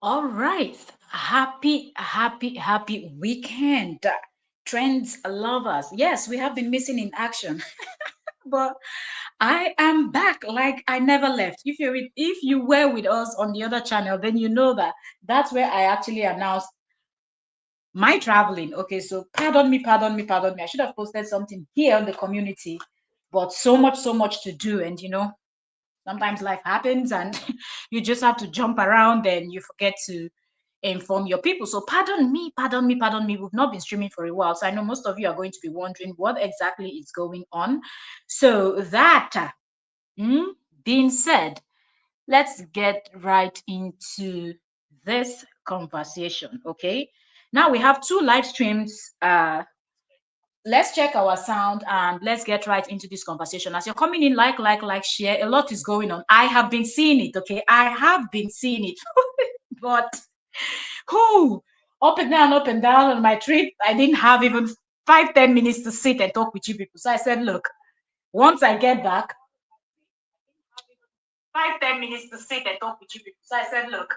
All right. Happy weekend. Trends lovers. Yes, we have been missing in action, but I am back like I never left. If you were with us on the other channel, then you know that that's where I actually announced my traveling. Okay, so pardon me. I should have posted something here on the community, but so much to do, and sometimes life happens and you just have to jump around and you forget to inform your people. So pardon me. We've not been streaming for a while. So I know most of you are going to be wondering what exactly is going on. So that mm, being said, let's get right into this conversation. Okay. Now we have two live streams. Let's check our sound and let's get right into this conversation. As you're coming in, like, share. A lot is going on. I have been seeing it, okay? I have been seeing it. But who up and down on my trip, I didn't have even 5-10 minutes to sit and talk with you people. So I said, look, once I get back, 5-10 minutes to sit and talk with you people. So I said, look,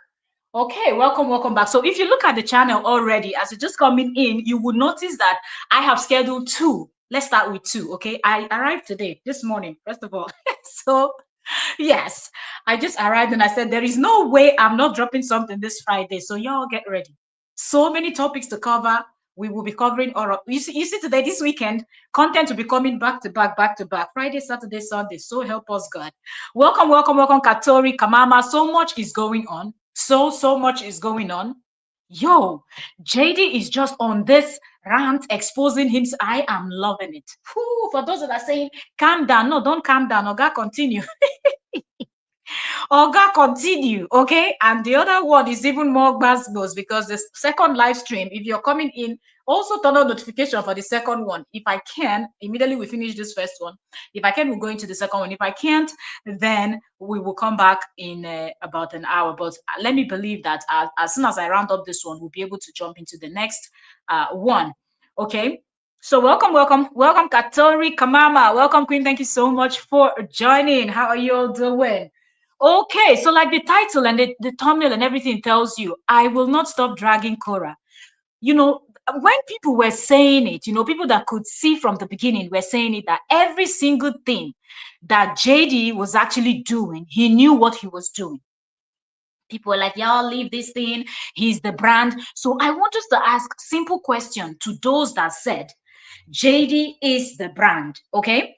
okay, welcome back. So if you look at the channel already, as you're just coming in, you will notice that I have scheduled two. Let's start with two, okay? I arrived today, this morning, first of all. So yes, I just arrived and I said, there is no way I'm not dropping something this Friday. So y'all get ready. So many topics to cover. We will be covering all of, you see today, this weekend, content will be coming back to back. Friday, Saturday, Sunday. So help us God. Welcome, Katori, Kamama. So much is going on. So much is going on. Yo, JD is just on this rant exposing him. I am loving it. Whew, for those that are saying, calm down. No, don't calm down. Oga, continue. Oga, continue, okay? And the other one is even more gbas because the second live stream, if you're coming in, also turn on notification for the second one. If I can, immediately we finish this first one. If I can, we'll go into the second one. If I can't, then we will come back in about an hour. But let me believe that as soon as I round up this one, we'll be able to jump into the next one, okay? So welcome, Katori Kamama. Welcome, Queen. Thank you so much for joining. How are you all doing? Okay, so like the title and the thumbnail and everything tells you, I will not stop dragging Korra. You know, when people were saying it, people that could see from the beginning were saying it that every single thing that JD was actually doing, he knew what he was doing. People were like, y'all leave this thing, he's the brand. So I want us to ask simple question to those that said JD is the brand, okay?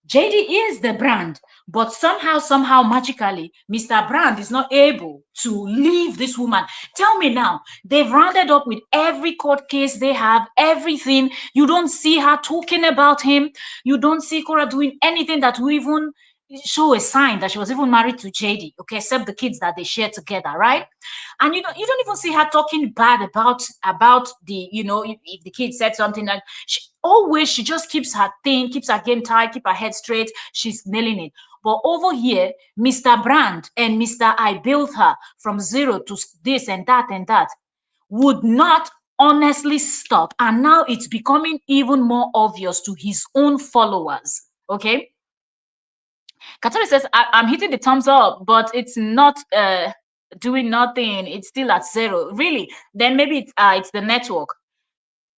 JD is the brand, but somehow, magically, Mr. Brand is not able to leave this woman. Tell me now, they've rounded up with every court case they have, everything. You don't see her talking about him. You don't see Cora doing anything that will even show a sign that she was even married to JD, okay, except the kids that they share together, right? And you don't even see her talking bad about the, if the kid said something that she just keeps her thing, keeps her game tight, keep her head straight. She's nailing it. But over here, Mr. Brand and Mr. I built her from zero to this and that would not honestly stop. And now it's becoming even more obvious to his own followers. Okay. Katori says, I'm hitting the thumbs up, but it's not doing nothing. It's still at zero. Really? Then maybe it's the network.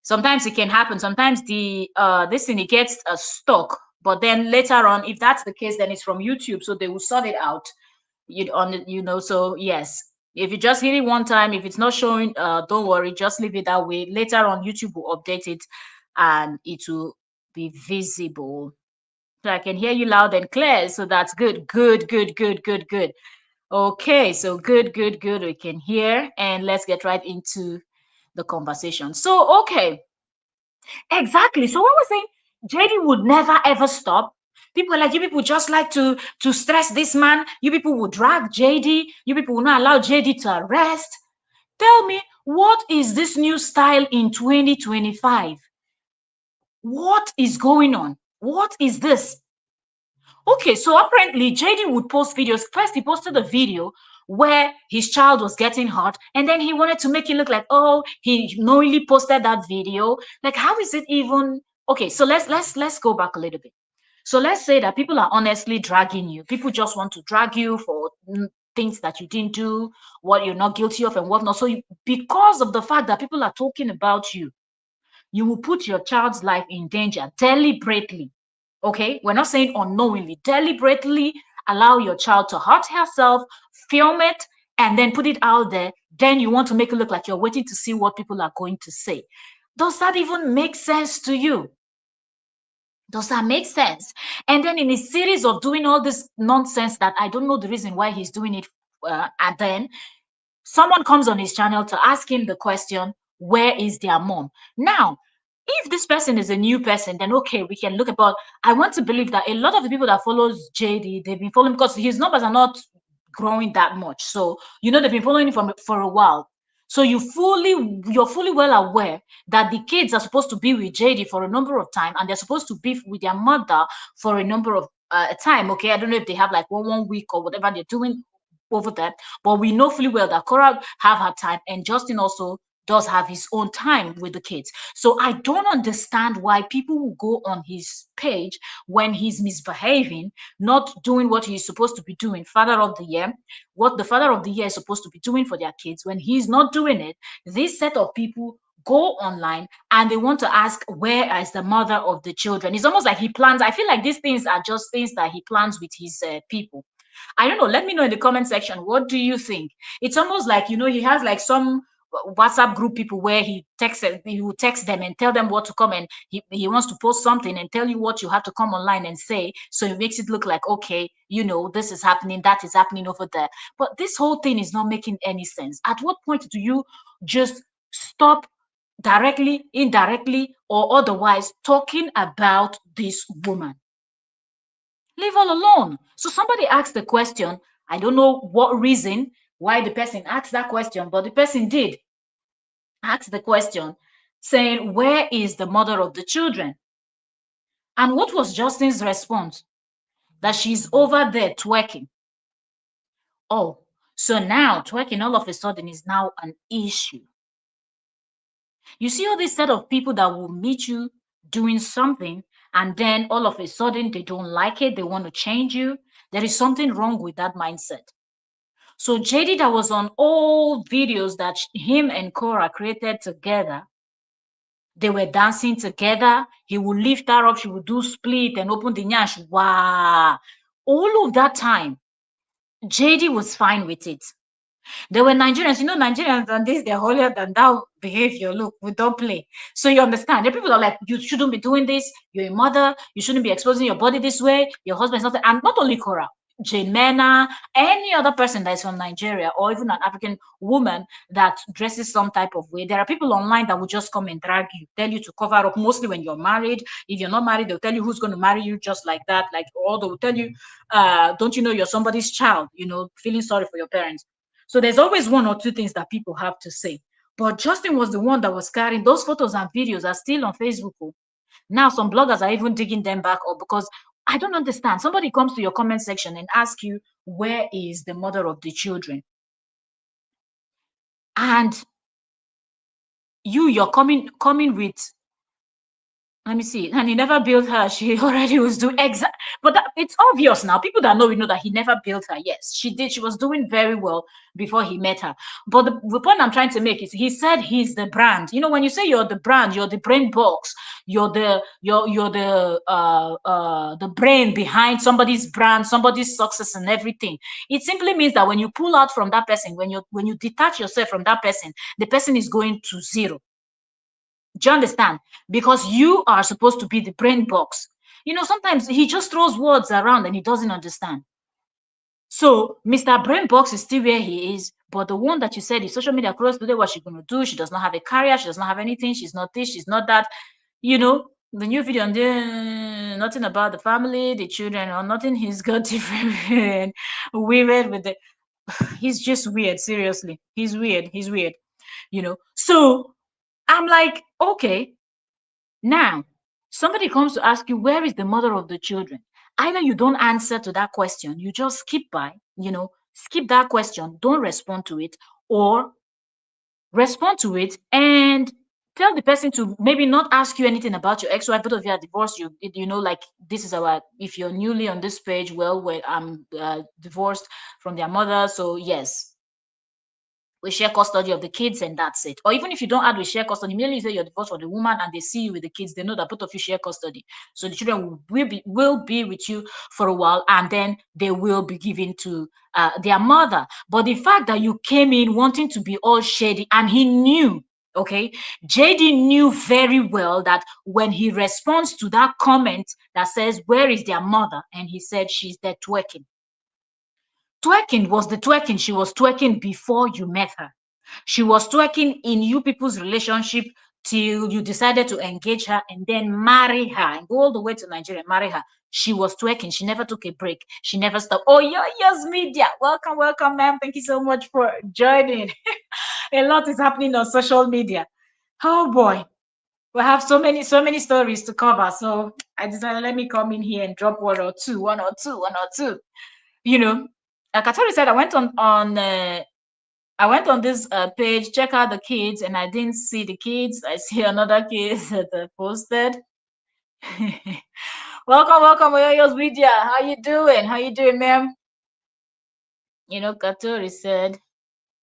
Sometimes it can happen. Sometimes the this thing it gets stuck, but then later on, if that's the case, then it's from YouTube, so they will sort it out. So yes, if you just hit it one time, if it's not showing, don't worry, just leave it that way. Later on, YouTube will update it, and it will be visible. So I can hear you loud and clear. So that's good. Good. Okay, so good. We can hear, and let's get right into the conversation. So okay. Exactly. So what we're saying, JD would never ever stop. People are like, you people just like to stress this man. You people will drag JD. You people will not allow JD to arrest. Tell me, what is this new style in 2025? What is going on? What is this? Okay, so apparently JD would post videos. First, he posted a video where his child was getting hurt, and then he wanted to make it look like, oh, he knowingly posted that video. Like, how is it even okay? So let's go back a little bit. So let's say that people are honestly dragging you. People just want to drag you for things that you didn't do, what you're not guilty of, and whatnot. So, because of the fact that people are talking about you, you will put your child's life in danger deliberately. Okay, we're not saying unknowingly, deliberately allow your child to hurt herself, film it, and then put it out there. Then you want to make it look like you're waiting to see what people are going to say. Does that even make sense to you? Does that make sense? And then in a series of doing all this nonsense that I don't know the reason why he's doing it, and then someone comes on his channel to ask him the question, where is their mom? Now, if this person is a new person, then okay, we can look about. I want to believe that a lot of the people that follows JD, they've been following because his numbers are not growing that much. So they've been following him for a while. So you're fully well aware that the kids are supposed to be with JD for a number of time, and they're supposed to be with their mother for a number of time. Okay, I don't know if they have like one week or whatever they're doing over that, but we know fully well that Korra have her time, and Justin also does have his own time with the kids. So I don't understand why people will go on his page when he's misbehaving, not doing what he's supposed to be doing, father of the year, what the father of the year is supposed to be doing for their kids. When he's not doing it, this set of people go online and they want to ask, where is the mother of the children? It's almost like he plans. I feel like these things are just things that he plans with his people. I don't know. Let me know in the comment section. What do you think? It's almost like, he has like some WhatsApp group people where he will text them and tell them what to come, and he wants to post something and tell you what you have to come online and say. So it makes it look like, okay, this is happening, that is happening over there. But this whole thing is not making any sense. At what point do you just stop directly, indirectly, or otherwise talking about this woman? Leave all alone. So somebody asked the question. I don't know what reason why the person asked that question, but the person did ask the question saying, where is the mother of the children? And what was Justin's response? That she's over there twerking. Oh, so now twerking all of a sudden is now an issue. You see all this set of people that will meet you doing something, and then all of a sudden they don't like it, they want to change you. There is something wrong with that mindset. So JD, that was on all videos that him and Korra created together. They were dancing together. He would lift her up. She would do split and open the nyash. Wow. All of that time, JD was fine with it. There were Nigerians, Nigerians and this, they're holier than thou behavior. Look, we don't play. So you understand. The people are like, you shouldn't be doing this. You're a mother. You shouldn't be exposing your body this way. Your husband's not. And not only Korra, Jemena, any other person that is from Nigeria, or even an African woman that dresses some type of way. There are people online that will just come and drag you, tell you to cover up, mostly when you're married. If you're not married, they'll tell you who's going to marry you just like that. Or they'll tell you, don't you know you're somebody's child, feeling sorry for your parents. So there's always one or two things that people have to say. But Justin was the one that was carrying those photos and videos are still on Facebook. Now some bloggers are even digging them back up because I don't understand. Somebody comes to your comment section and asks you, where is the mother of the children? And you're coming with, let me see. And he never built her. She already was doing exact. But it's obvious now. People that know, that he never built her. Yes, she did. She was doing very well before he met her. But the point I'm trying to make is, he said he's the brand. When you say you're the brand, you're the brain box. You're the the brain behind somebody's brand, somebody's success, and everything. It simply means that when you pull out from that person, when you detach yourself from that person, the person is going to zero. Do you understand? Because you are supposed to be the brain box. Sometimes he just throws words around and he doesn't understand. So Mr. Brain Box is still where he is, but the one that you said is social media cross today, what she's going to do? She does not have a career. She does not have anything. She's not this. She's not that. The new video on there, nothing about the family, the children, or nothing. He's got different women with the. He's just weird. Seriously, he's weird. He's weird. So I'm like, okay. Now, somebody comes to ask you, where is the mother of the children? Either you don't answer to that question, you just skip by, skip that question, don't respond to it, or respond to it and tell the person to maybe not ask you anything about your ex-wife. Both of you are divorced. You know, like, this is our, if you're newly on this page, well, I'm divorced from their mother, so yes, we share custody of the kids, and that's it. Or even if you don't add we share custody, immediately you say you're divorced for the woman and they see you with the kids, they know that both of you share custody. So the children will be with you for a while, and then they will be given to their mother. But the fact that you came in wanting to be all shady, and he knew, okay, JD knew very well that when he responds to that comment that says, where is their mother? And he said, she's there twerking. Twerking was the twerking. She was twerking before you met her. She was twerking in you people's relationship till you decided to engage her and then marry her and go all the way to Nigeria and marry her. She was twerking. She never took a break. She never stopped. Oh, yes, media. Welcome, welcome, ma'am. Thank you so much for joining. A lot is happening on social media. Oh boy. We have so many stories to cover. So I decided, let me come in here and drop one or two. You know, like I told you, said I went on this page, check out the kids, and I didn't see the kids. I see another kid that I posted. Welcome, Oyoyo's Media. How you doing? How you doing, ma'am? You know, Katori said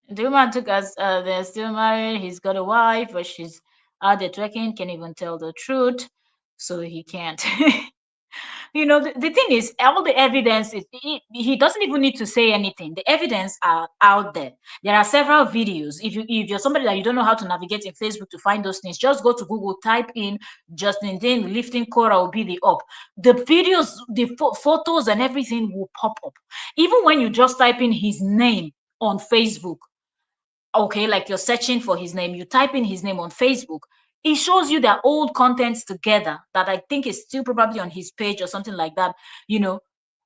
the woman took us. They're still married. He's got a wife, but she's out there twerking. Can't even tell the truth, so he can't. You know, the thing is, all the evidence is, he doesn't even need to say anything. The evidence are out there. There are several videos. If you're somebody that you don't know how to navigate in Facebook to find those things, just go to Google, type in Justin Dane lifting Korra will be the up. The videos, the photos and everything will pop up. Even when you just type in his name on Facebook, okay, like you're searching for his name, you type in his name on Facebook, it shows you their old contents together that I think is still probably on his page or something like that, you know.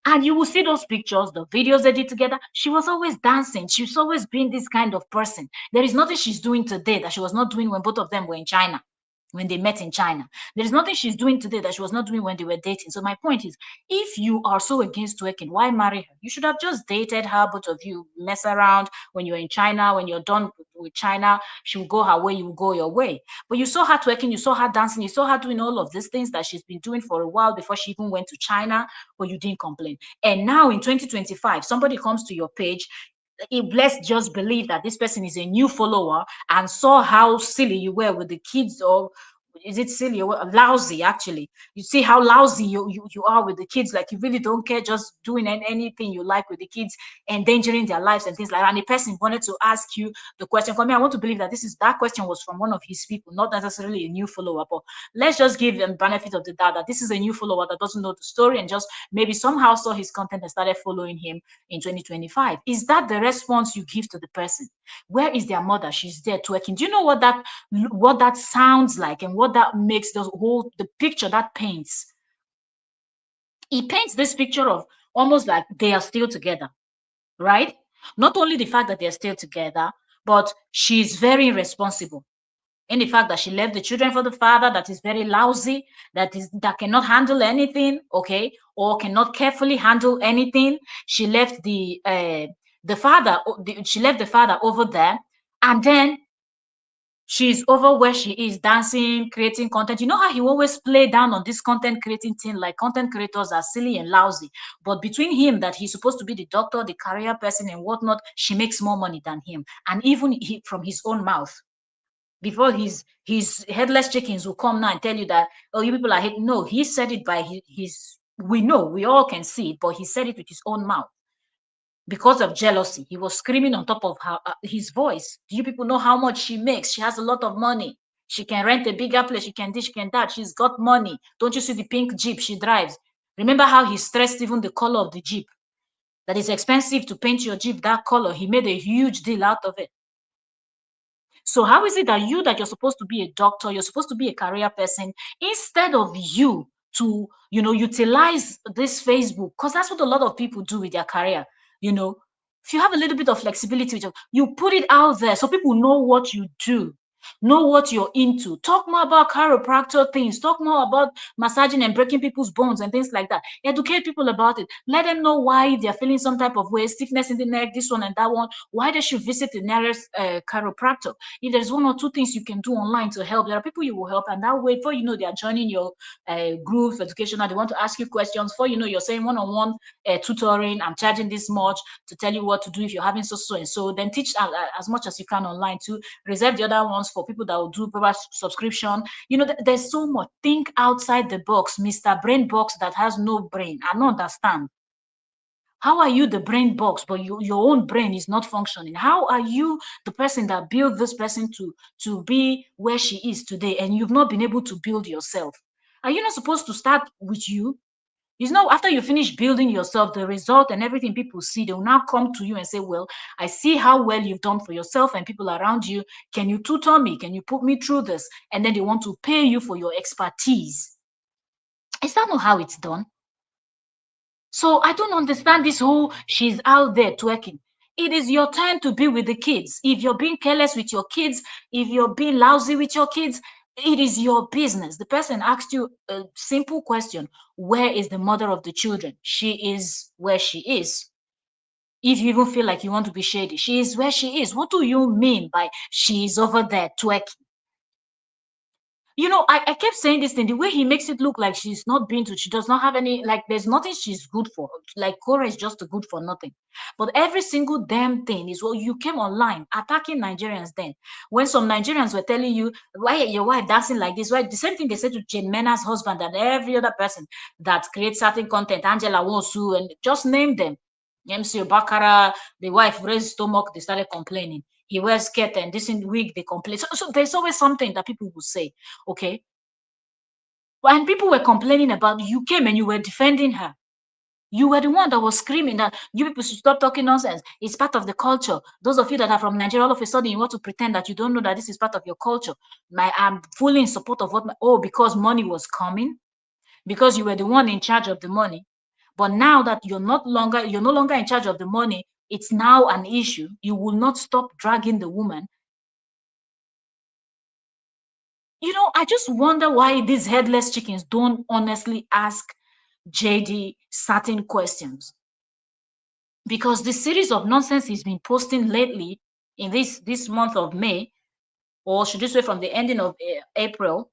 And you will see those pictures, the videos they did together. She was always dancing. She's always been this kind of person. There is nothing she's doing today that she was not doing when both of them were in China, when they met in China. There is nothing she's doing today that she was not doing when they were dating. So my point is, if you are so against twerking, why marry her? You should have just dated her, both of you mess around when you're in China. When you're done with China, she will go her way, you will go your way. But you saw her twerking, you saw her dancing, you saw her doing all of these things that she's been doing for a while before she even went to China, but you didn't complain. And now in 2025, somebody comes to your page, let's just believe that this person is a new follower and saw how silly you were with the kids, or is it silly or lousy? Actually, you see how lousy you are with the kids, like you really don't care, just doing anything you like with the kids, endangering their lives and things like that. And the person wanted to ask you the question. For me, I want to believe that that question was from one of his people, not necessarily a new follower. But let's just give them benefit of the doubt that this is a new follower that doesn't know the story and just maybe somehow saw his content and started following him in 2025. Is that the response you give to the person? Where is their mother? She's there twerking. Do you know what that sounds like and what that makes, the picture that paints? It paints this picture of almost like they are still together, right? Not only the fact that they're still together, but she's very irresponsible in the fact that she left the children for the father that is very lousy, that cannot handle anything, okay, or cannot carefully handle anything. She left the father. She left the father over there, and then she's over where she is dancing, creating content. You know how he always play down on this content creating thing, like content creators are silly and lousy. But between him, that he's supposed to be the doctor, the career person, and whatnot, she makes more money than him, and even from his own mouth. Before his headless chickens will come now and tell you that, oh, you people are hating. No, he said it by his we know, we all can see it, but he said it with his own mouth. Because of jealousy, he was screaming on top of his voice. Do you people know how much she makes? She has a lot of money. She can rent a bigger place. She can this, she can that. She's got money. Don't you see the pink Jeep she drives? Remember how he stressed even the color of the Jeep? That is expensive to paint your Jeep that color. He made a huge deal out of it. So how is it that you're supposed to be a doctor, you're supposed to be a career person, instead of you to, utilize this Facebook? Because that's what a lot of people do with their career. you know if you have a little bit of flexibility with you put it out there so people know what you do. Know what you're into. Talk more about chiropractor things. Talk more about massaging and breaking people's bones and things like that. Educate people about it. Let them know why they're feeling some type of way, stiffness in the neck, this one and that one, why they should visit the nearest chiropractor. If there's one or two things you can do online to help, there are people you will help. And that way, before you know, they are joining your group educational. They want to ask you questions. Before you know, you're saying one-on-one tutoring. I'm charging this much to tell you what to do if you're having so and so. Then teach as much as you can online too. Reserve the other ones for people that will do proper subscription. You know, there's so much. Think outside the box, Mr. Brain Box that has no brain. I don't understand. How are you the brain box, but your own brain is not functioning? How are you the person that built this person to be where she is today, and you've not been able to build yourself? Are you not supposed to start with you? You know, after you finish building yourself, the result and everything people see, they will now come to you and say, well, I see how well you've done for yourself and people around you. Can you tutor me? Can you put me through this? And then they want to pay you for your expertise. Is that not how it's done? So I don't understand this whole she's out there twerking. It is your time to be with the kids. If you're being careless with your kids, if you're being lousy with your kids, it is your business. The person asked you a simple question: where is the mother of the children? She is where she is. If you even feel like you want to be shady, she is where she is. What do you mean by she is over there twerking? You know, I kept saying this thing, the way he makes it look like she's not been to, she does not have any, like, there's nothing she's good for. Like, Korra is just a good for nothing. But every single damn thing is what you came online attacking Nigerians then. When some Nigerians were telling you, why your wife dancing like this? Why the same thing they said to Jane Mena's husband and every other person that creates certain content, Angela Wonsu, and just name them. MC Obakara, the wife raised stomach, they started complaining. He wears skirt and this in wig, they complain. So there's always something that people will say. Okay. And people were complaining about you came and you were defending her. You were the one that was screaming that you people should stop talking nonsense. It's part of the culture. Those of you that are from Nigeria, all of a sudden you want to pretend that you don't know that this is part of your culture. I'm fully in support of what because money was coming, because you were the one in charge of the money. But now that you're no longer in charge of the money, it's now an issue. You will not stop dragging the woman. You know, I just wonder why these headless chickens don't honestly ask JD certain questions. Because the series of nonsense he's been posting lately in this month of May, or should you say from the ending of April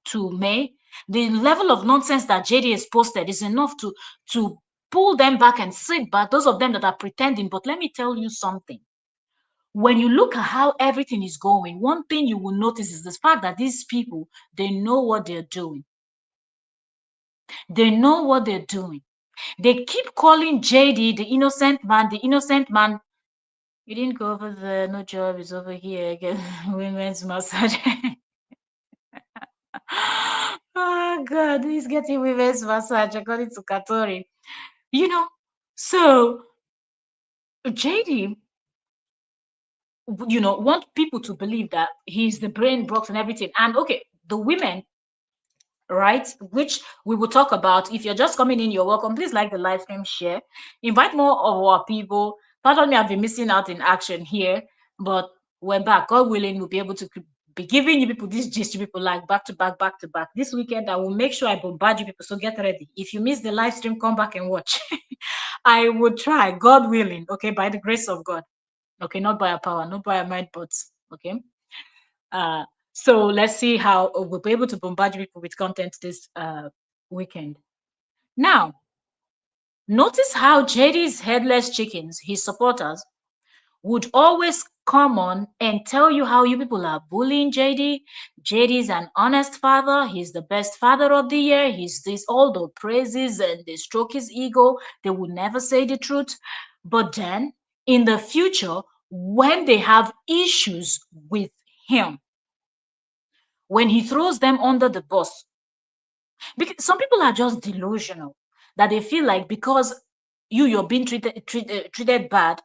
to May, the level of nonsense that JD has posted is enough to pull them back and sit back, those of them that are pretending. But let me tell you something. When you look at how everything is going, one thing you will notice is the fact that these people, they know what they're doing. They know what they're doing. They keep calling JD the innocent man, the innocent man. You didn't go over there, no job is over here. Get women's massage. Oh God, he's getting women's massage according to Katori. You know, so JD, want people to believe that he's the brain box and everything. And okay, the women, right, which we will talk about. If you're just coming in, you're welcome. Please like the live stream, share, invite more of our people. Pardon me, I've been missing out in action here, but we're back. God willing, we'll be able to be giving you people this gist, you people like back to back, back to back. This weekend, I will make sure I bombard you people, so get ready. If you miss the live stream, come back and watch. I will try, God willing, okay, by the grace of God. Okay, not by our power, not by our might, but okay. Uh, so let's see how we'll be able to bombard people with content this weekend. Now, notice how JD's headless chickens, his supporters, would always come on and tell you how you people are bullying JD. JD is an honest father. He's the best father of the year. He's this all the praises and they stroke his ego. They would never say the truth. But then in the future, when they have issues with him, when he throws them under the bus, because some people are just delusional that they feel like because you're being treated bad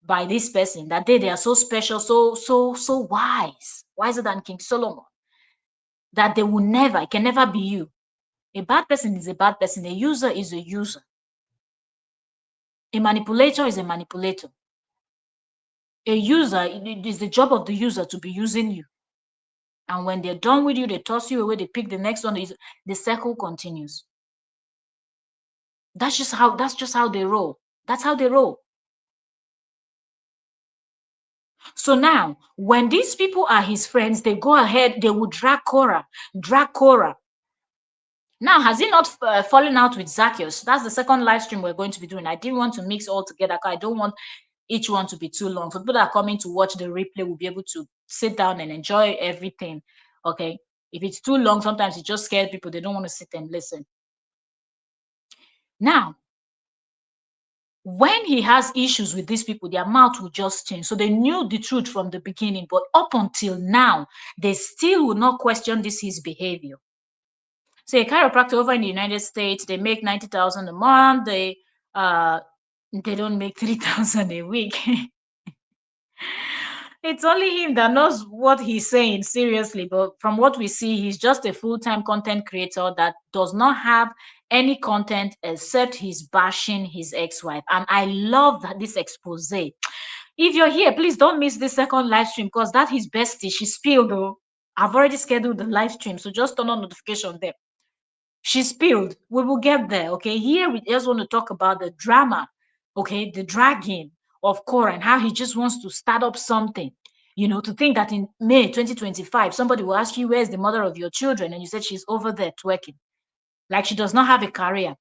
by this person, that they are so special, so wise, wiser than King Solomon, that they will never, it can never be you. A bad person is a bad person. A user is a user. A manipulator is a manipulator. A user, it is the job of the user to be using you. And when they're done with you, they toss you away, they pick the next one. The circle continues. That's just how they roll. That's how they roll. So now, when these people are his friends, they go ahead, they will drag Korra, drag Korra. Now, has he not fallen out with Zacchaeus? That's the second live stream we're going to be doing. I didn't want to mix all together because I don't want each one to be too long. For people that are coming to watch the replay, will be able to sit down and enjoy everything. Okay. If it's too long, sometimes it just scares people. They don't want to sit and listen. Now, when he has issues with these people, their mouth will just change. So they knew the truth from the beginning, but up until now, they still will not question this his behavior. So a chiropractor over in the United States, they make 90,000 a month. They don't make 3,000 a week. It's only him that knows what he's saying, seriously. But from what we see, he's just a full-time content creator that does not have any content except he's bashing his ex-wife. And I love that this expose. If you're here, please don't miss this second live stream because that his bestie, she spilled though. I've already scheduled the live stream, so just turn on notification there. She spilled. We will get there. Okay. Here we just want to talk about the drama. Okay, the dragging of Korra and how he just wants to start up something. To think that in May 2025, somebody will ask you, where's the mother of your children? And you said she's over there twerking. Like she does not have a career.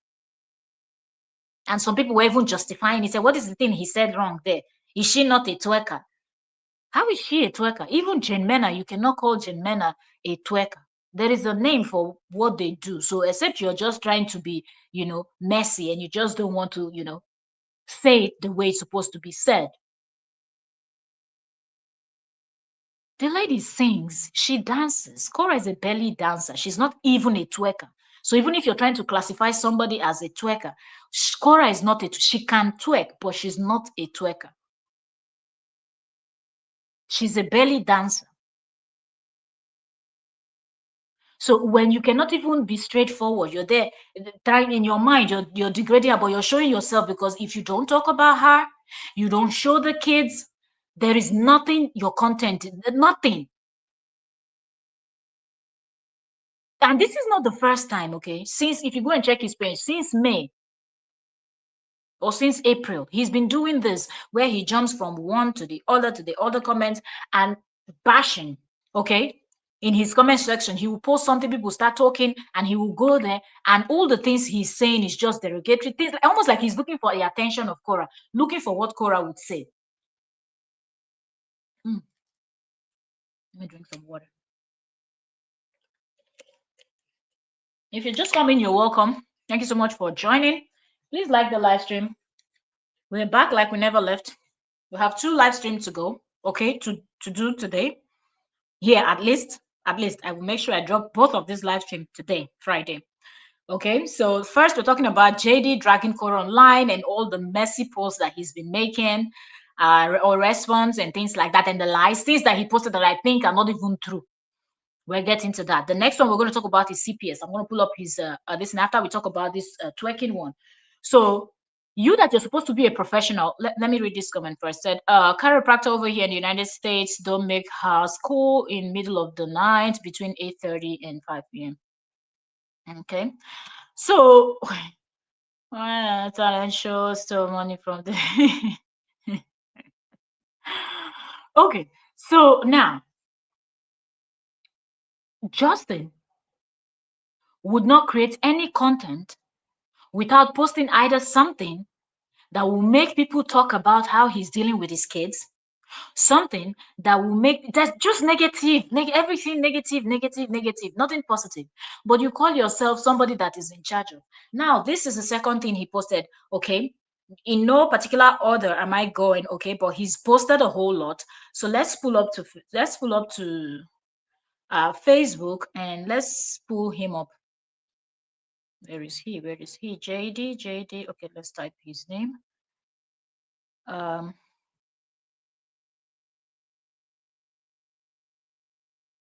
And some people were even justifying it. Said, what is the thing he said wrong there? Is she not a twerker? How is she a twerker? Even Jane Mena, you cannot call Jane Mena a twerker. There is a name for what they do. So except you're just trying to be, messy and you just don't want to, say it the way it's supposed to be said. The lady sings, she dances. Korra is a belly dancer. She's not even a twerker. So even if you're trying to classify somebody as a twerker, Korra is not she can twerk, but she's not a twerker. She's a belly dancer. So when you cannot even be straightforward, you're there trying in your mind, you're degrading her, but you're showing yourself because if you don't talk about her, you don't show the kids, there is nothing, your content, nothing. And this is not the first time, okay? Since, if you go and check his page, since May or since April, he's been doing this where he jumps from one to the other comments and bashing, okay? In his comment section, he will post something, people start talking, and he will go there, and all the things he's saying is just derogatory things, almost like he's looking for the attention of Korra, looking for what Korra would say. Let me drink some water. If you're just coming, you're welcome. Thank you so much for joining. Please like the live stream. We're back like we never left. We have 2 live streams to go, okay, to do today. Here, at least, I will make sure I drop both of these live streams today, Friday. Okay, so first we're talking about JD dragging Korra online and all the messy posts that he's been making, or response and things like that, and the lies, things that he posted that I think are not even true. We'll get into that. The next one we're going to talk about is CPS. I'm going to pull up his this, and after we talk about this twerking one. So you that you're supposed to be a professional, let me read this comment first. Said chiropractor over here in the United States don't make her school in middle of the night between 8:30 and 5 p.m. Okay, so talent shows still money from the okay, so now Justin would not create any content without posting either something that will make people talk about how he's dealing with his kids, something that will make that's just negative, everything negative, nothing positive. But you call yourself somebody that is in charge of. Now, this is the second thing he posted. Okay, in no particular order am I going. Okay, but he's posted a whole lot. So let's pull up to Facebook and let's pull him up. Where is he? JD. Okay, let's type his name.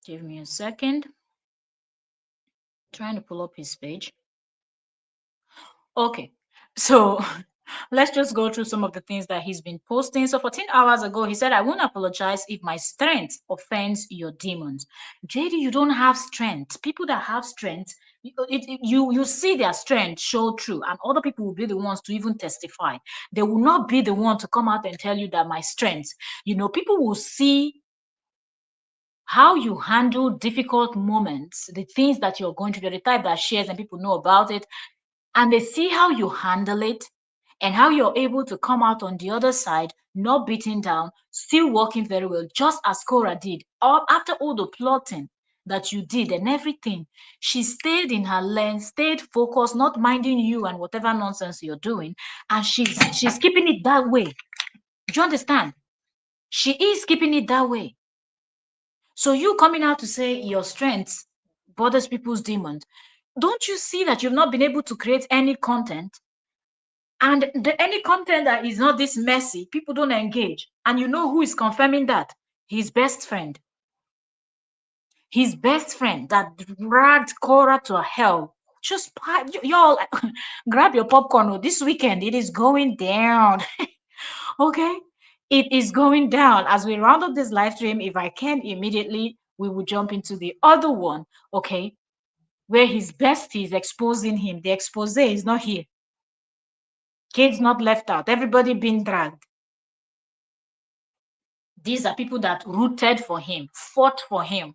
Give me a second. Trying to pull up his page. Okay, so Let's just go through some of the things that he's been posting. So 14 hours ago, he said, I won't apologize if my strength offends your demons. JD, you don't have strength. People that have strength, you see their strength show through, and other people will be the ones to even testify. They will not be the one to come out and tell you that my strength. People will see how you handle difficult moments, the things that you're going through, the type that shares and people know about it, and they see how you handle it and how you're able to come out on the other side, not beaten down, still working very well, just as Korra did. After all the plotting that you did and everything, she stayed in her lane, stayed focused, not minding you and whatever nonsense you're doing, and she's keeping it that way. Do you understand? She is keeping it that way. So you coming out to say your strength bothers people's demons. Don't you see that you've not been able to create any content? And any content that is not this messy, people don't engage. And you know who is confirming that? His best friend. His best friend that dragged Korra to hell. Just y'all grab your popcorn. This weekend it is going down. Okay, it is going down. As we round up this live stream, if I can immediately, we will jump into the other one. Okay, where his bestie is exposing him. The expose is not here. Kids not left out. Everybody being dragged. These are people that rooted for him, fought for him.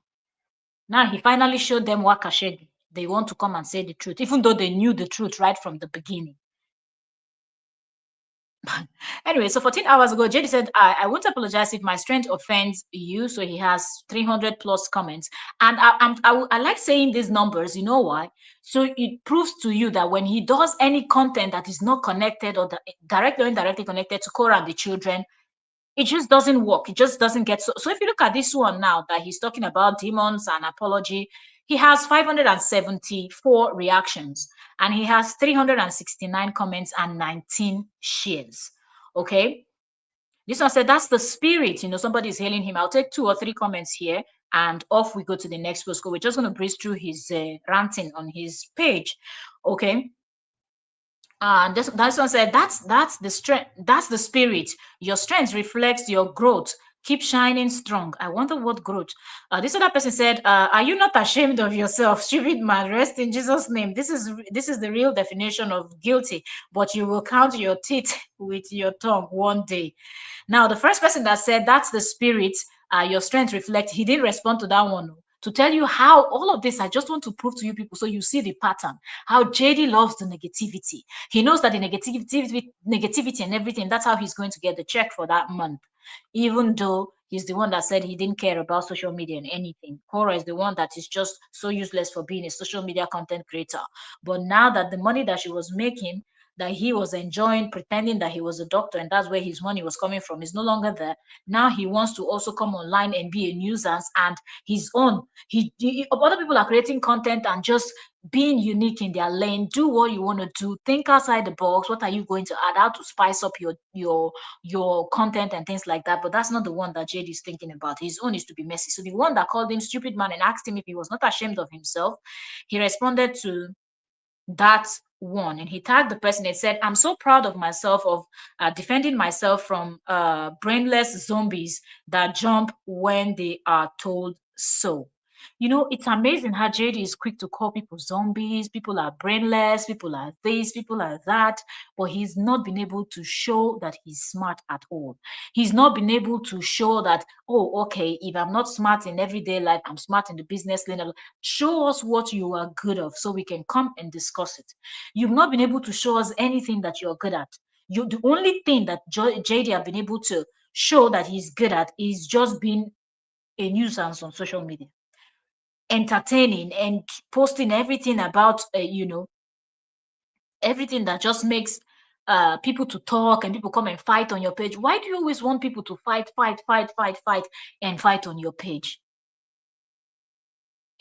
Now he finally showed them what Kashedi. They want to come and say the truth, even though they knew the truth right from the beginning. Anyway, so 14 hours ago, JD said, I won't apologize if my strength offends you. So he has 300 plus comments. And I like saying these numbers. You know why? So it proves to you that when he does any content that is not connected or directly or indirectly connected to Korra and the children, it just doesn't work. It just doesn't get so. So if you look at this one now that he's talking about demons and apology, he has 574 reactions and he has 369 comments and 19 shares. Okay. This one said that's the spirit. Somebody's hailing him. I'll take 2 or 3 comments here and off we go to the next post. We're just going to breeze through his ranting on his page. Okay. And this one said that's the strength, that's the spirit. Your strength reflects your growth. Keep shining strong. I wonder what growth. This other person said, are you not ashamed of yourself? Stupid man, rest in Jesus' name. This is the real definition of guilty, but you will count your teeth with your tongue one day. Now, the first person that said that's the spirit, your strength reflects, he didn't respond to that one. To tell you how all of this, I just want to prove to you people so you see the pattern. How JD loves the negativity. He knows that the negativity and everything, that's how he's going to get the check for that month. Even though he's the one that said he didn't care about social media and anything. Korra is the one that is just so useless for being a social media content creator. But now that the money that she was making, that he was enjoying, pretending that he was a doctor and that's where his money was coming from, is no longer there. Now he wants to also come online and be a nuisance and his own. Other people are creating content and just being unique in their lane. Do what you want to do. Think outside the box. What are you going to add? How to spice up your content and things like that. But that's not the one that JD is thinking about. His own is to be messy. So the one that called him stupid man and asked him if he was not ashamed of himself, he responded to that one and he tagged the person and said, I'm so proud of myself of defending myself from brainless zombies that jump when they are told so. It's amazing how JD is quick to call people zombies. People are brainless. People are this. People are that. But he's not been able to show that he's smart at all. He's not been able to show that, oh, okay, if I'm not smart in everyday life, I'm smart in the business lane. Show us what you are good of so we can come and discuss it. You've not been able to show us anything that you're good at. The only thing that JD have been able to show that he's good at is just being a nuisance on social media, entertaining and posting everything about everything that just makes people to talk and people come and fight on your page. Why do you always want people to fight and fight on your page?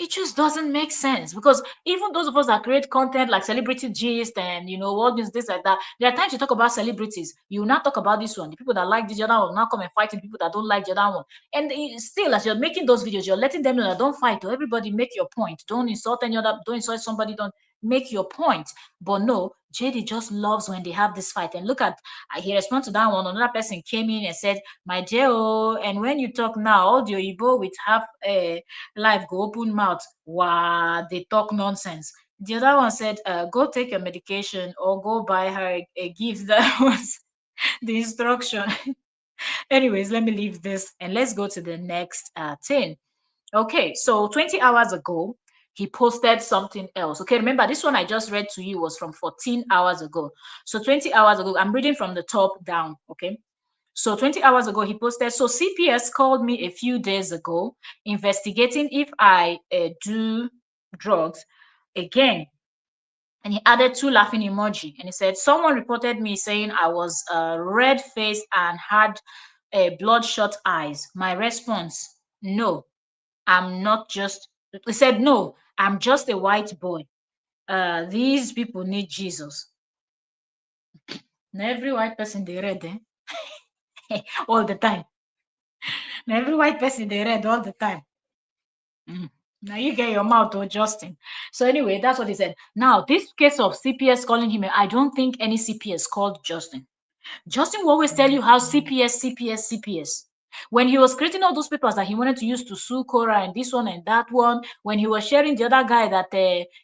It just doesn't make sense because even those of us that create content like celebrity gist and all this like that, there are times you talk about celebrities, you will not talk about this one. The people that like this other one will not come and fight the people that don't like the other one. And still, as you're making those videos, you're letting them know that don't fight. Everybody make your point. Don't insult any other. Don't insult somebody. Don't make your point. But no, JD just loves when they have this fight. And look at, he responded to that one. Another person came in and said, my dear, oh, and when you talk now, all the Igbo with half life go open mouth. Wow, they talk nonsense. The other one said, go take your medication or go buy her a gift. That was the instruction. Anyways, let me leave this and let's go to the next thing. Okay, so 20 hours ago, he posted something else. Okay, remember this one I just read to you was from 14 hours ago. So 20 hours ago, I'm reading from the top down. Okay, so 20 hours ago, he posted, so CPS called me a few days ago investigating if I do drugs again. And he added two laughing emoji. And he said, someone reported me saying I was red faced and had bloodshot eyes. My response, no, I'm not just, he said, no, I'm just a white boy. These people need Jesus. Now, every white person they read all the time. Now, every white person they read all the time. Now you get your mouth to Justin. So anyway, that's what he said. Now, this case of CPS calling him, I don't think any CPS called Justin. Justin will always tell you how CPS, CPS, CPS. When he was creating all those papers that he wanted to use to sue Korra and this one and that one, when he was sharing the other guy that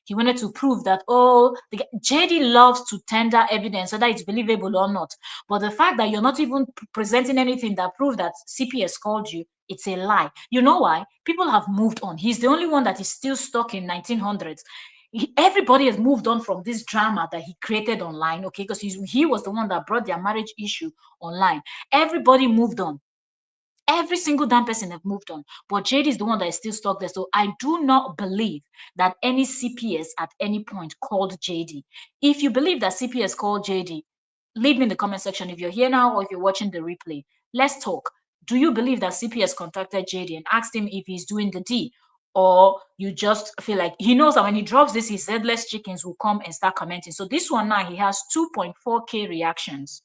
he wanted to prove that, oh, JD loves to tender evidence, whether it's believable or not. But the fact that you're not even presenting anything that proves that CPS called you, it's a lie. You know why? People have moved on. He's the only one that is still stuck in 1900s. Everybody has moved on from this drama that he created online, okay? Because he was the one that brought their marriage issue online. Everybody moved on. Every single damn person have moved on. But JD is the one that is still stuck there. So I do not believe that any CPS at any point called JD. If you believe that CPS called JD, leave me in the comment section if you're here now or if you're watching the replay. Let's talk. Do you believe that CPS contacted JD and asked him if he's doing the D? Or you just feel like he knows that when he drops this, his headless chickens will come and start commenting. So this one now, he has 2.4K reactions.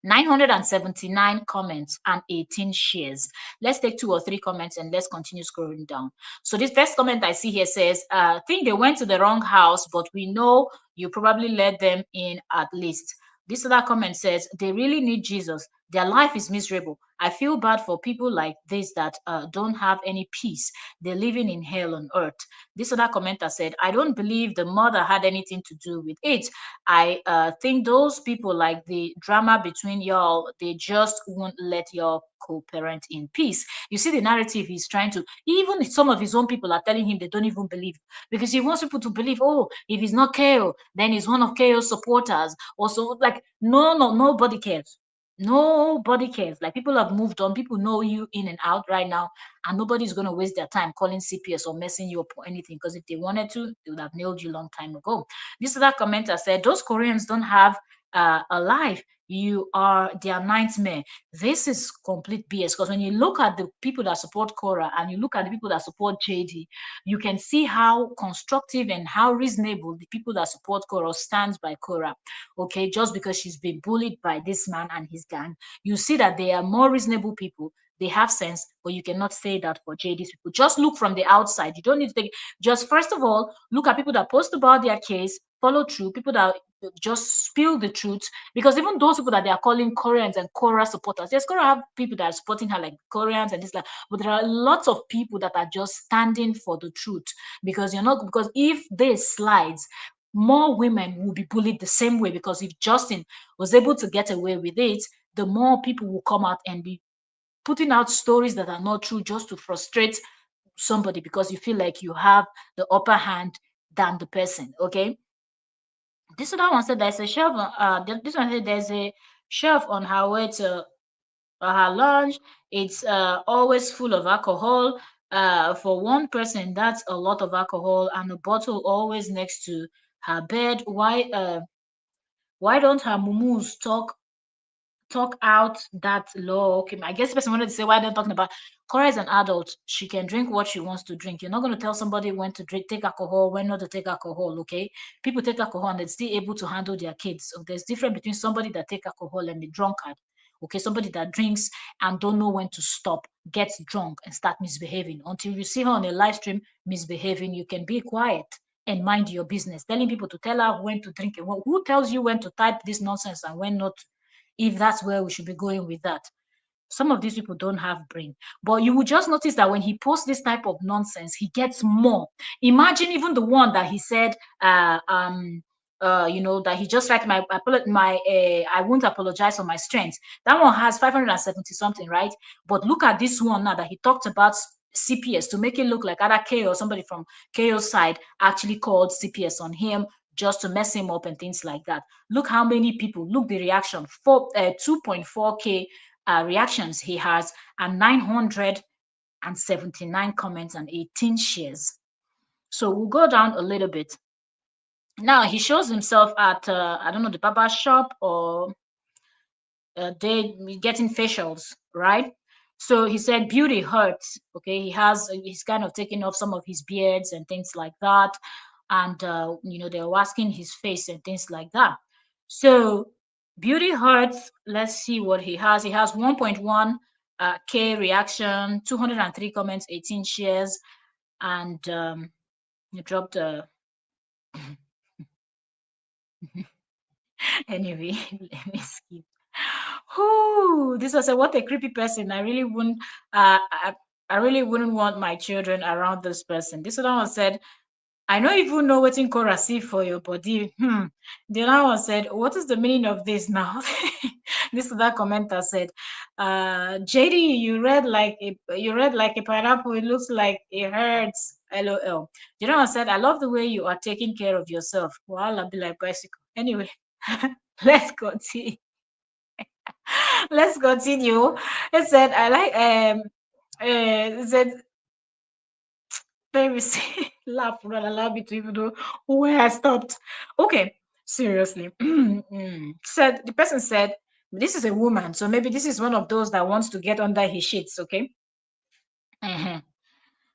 979 comments and 18 shares. Let's take 2 or 3 comments and let's continue scrolling down. So this first comment I see here says, I think they went to the wrong house, but we know you probably let them in at least. This other comment says, they really need Jesus. Their life is miserable. I feel bad for people like this that don't have any peace. They're living in hell on earth. This other commenter said, I don't believe the mother had anything to do with it. I think those people like the drama between y'all, they just won't let y'all co-parent in peace. You see the narrative he's trying to, even some of his own people are telling him they don't even believe because he wants people to believe, oh, if he's not KO, then he's one of KO's supporters. Also, like, no, nobody cares. Nobody cares. Like, people have moved on. People know you in and out right now, and nobody's going to waste their time calling CPS or messing you up or anything, because if they wanted to, they would have nailed you a long time ago. This other commenter said, those Koreans don't have a life. You are their nightmare. This is complete BS, because when you look at the people that support Korra and you look at the people that support JD, you can see how constructive and how reasonable the people that support Korra stands by Korra. Okay, just because she's been bullied by this man and his gang, you see that they are more reasonable people. They have sense, but you cannot say that for JD's people. Just look from the outside. You don't need to take, just first of all, look at people that post about their case, follow through, people that just spill the truth. Because even those people that they are calling Koreans and Korra supporters, yes, Korra have people that are supporting her like Koreans and this, like, but there are lots of people that are just standing for the truth. Because you're not, because if this slides, more women will be bullied the same way. Because if Justin was able to get away with it, the more people will come out and be putting out stories that are not true just to frustrate somebody, because you feel like you have the upper hand than the person. Okay, this other one said there's a shelf this one said there's a shelf on her way to her lunch. It's always full of alcohol. For one person, that's a lot of alcohol, and a bottle always next to her bed. Why don't her mumus talk out that law? Okay, I guess the person wanted to say why they're talking about Cora is an adult. She can drink what she wants to drink. You're not going to tell somebody when to drink, take alcohol, when not to take alcohol. Okay, people take alcohol and they're still able to handle their kids. So there's difference between somebody that take alcohol and a drunkard. Okay, somebody that drinks and don't know when to stop, gets drunk and start misbehaving. Until you see her on a live stream misbehaving, you can be quiet. and mind your business. Telling people to tell her when to drink and who tells you when to type this nonsense and when not, if that's where we should be going with that. Some of these people don't have brain, but you will just notice that when he posts this type of nonsense, he gets more. Imagine even the one that he said, that he just like I won't apologize for my strength. That one has 570 something, right? But look at this one now that he talked about CPS to make it look like either K or somebody from KO's side actually called CPS on him just to mess him up and things like that. Look how many people, look the reaction, 2.4K reactions he has, and 979 comments and 18 shares. So we'll go down a little bit. Now he shows himself at I don't know, the barber shop, or they getting facials, right? So he said beauty hurts. Okay, he's kind of taking off some of his beards and things like that, and they're wasking his face and things like that. So beauty hurts. Let's see what he has. He has 1.1 k reaction, 203 comments, 18 shares, and he dropped anyway. Let me skip. Whoo, this was what a creepy person. I really wouldn't want my children around this person. This other one said, I don't even know what in Korra see for your body. The other one said, what is the meaning of this now? This other commenter said, JD, you read like a pineapple. It looks like it hurts. LOL. The other one said, I love the way you are taking care of yourself. Well, I'll be like bicycle. Anyway, let's continue. Let's continue. It said, I like it said, let me see. Laugh would not allow me to even know where I stopped. Okay, seriously. Said the person said, this is a woman, so maybe this is one of those that wants to get under his sheets, okay? Mhm.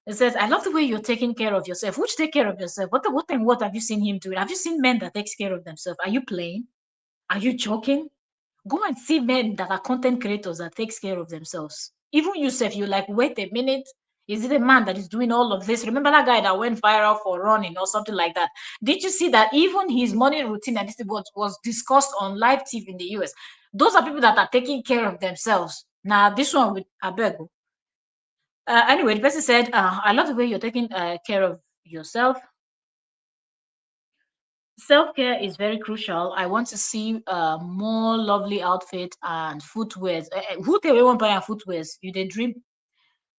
It says, I love the way you're taking care of yourself. Which take care of yourself? What have you seen him doing? Have you seen men that takes care of themselves? Are you playing? Are you joking? Go and see men that are content creators that takes care of themselves. Even yourself, you like, wait a minute. Is it a man that is doing all of this? Remember that guy that went viral for running or something like that? Did you see that even his morning routine and this was discussed on live TV in the US? Those are people that are taking care of themselves. Now, this one with Abego. Anyway, the person said, I love the way you're taking care of yourself. Self-care is very crucial. I want to see more lovely outfit and footwears. Who tell you want buy footwears? You dey dream.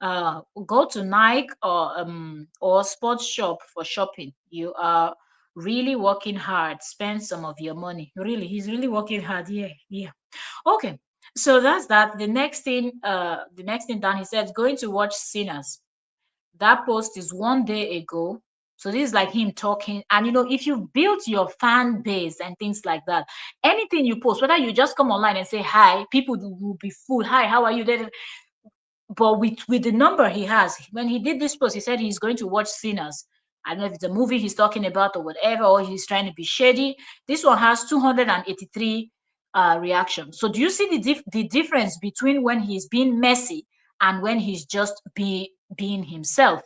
Go to Nike or sports shop for shopping. You are really working hard. Spend some of your money. Really, he's really working hard. Yeah, yeah. Okay. So that's that. The next thing down, he said, going to watch Sinners. That post is 1 day ago. So this is like him talking. And if you've built your fan base and things like that, anything you post, whether you just come online and say hi, people will be full. Hi, how are you? But with the number he has, when he did this post, he said he's going to watch Sinners. I don't know if it's a movie he's talking about or whatever, or he's trying to be shady. This one has 283 reactions. So do you see the difference between when he's being messy and when he's just being himself?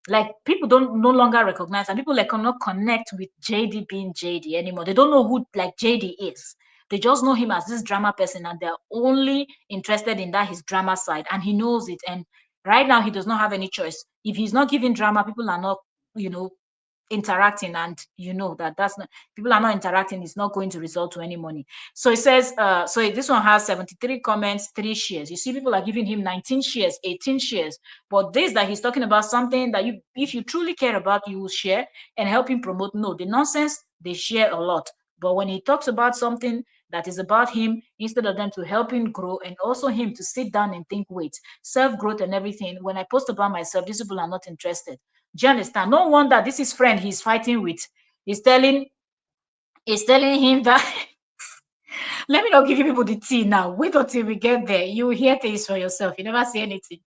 Like, people don't no longer recognize, and people like cannot connect with JD being JD anymore. They don't know who like JD is. They just know him as this drama person, and they're only interested in that his drama side, and he knows it. And right now, he does not have any choice. If he's not giving drama, people are not, you know, interacting, and that's not, people are not interacting, it's not going to result to any money. So it says so this one has 73 comments, 3 shares. You see, people are giving him 19 shares, 18 shares. But this that he's talking about something that you, if you truly care about, you will share and help him promote. No, the nonsense, they share a lot. But when he talks about something that is about him, instead of them to help him grow and also him to sit down and think, wait, self-growth and everything, when I post about myself, these people are not interested. Do you understand? No wonder this is friend he's fighting with. He's telling him that let me not give you people the tea now. Wait until we get there. You will hear things for yourself. You never see anything.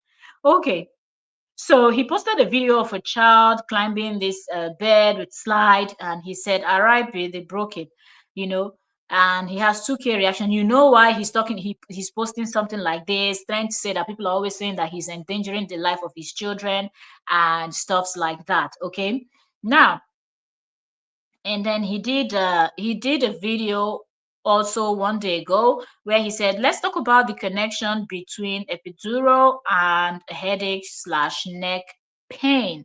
Okay. So he posted a video of a child climbing this bed with slide, and he said, "RIP, they broke it," you know. And he has 2K reaction. You know why he's talking? He's posting something like this, trying to say that people are always saying that he's endangering the life of his children and stuffs like that. Okay. Now, And then he did a video also one day ago where he said, let's talk about the connection between epidural and headache slash neck pain.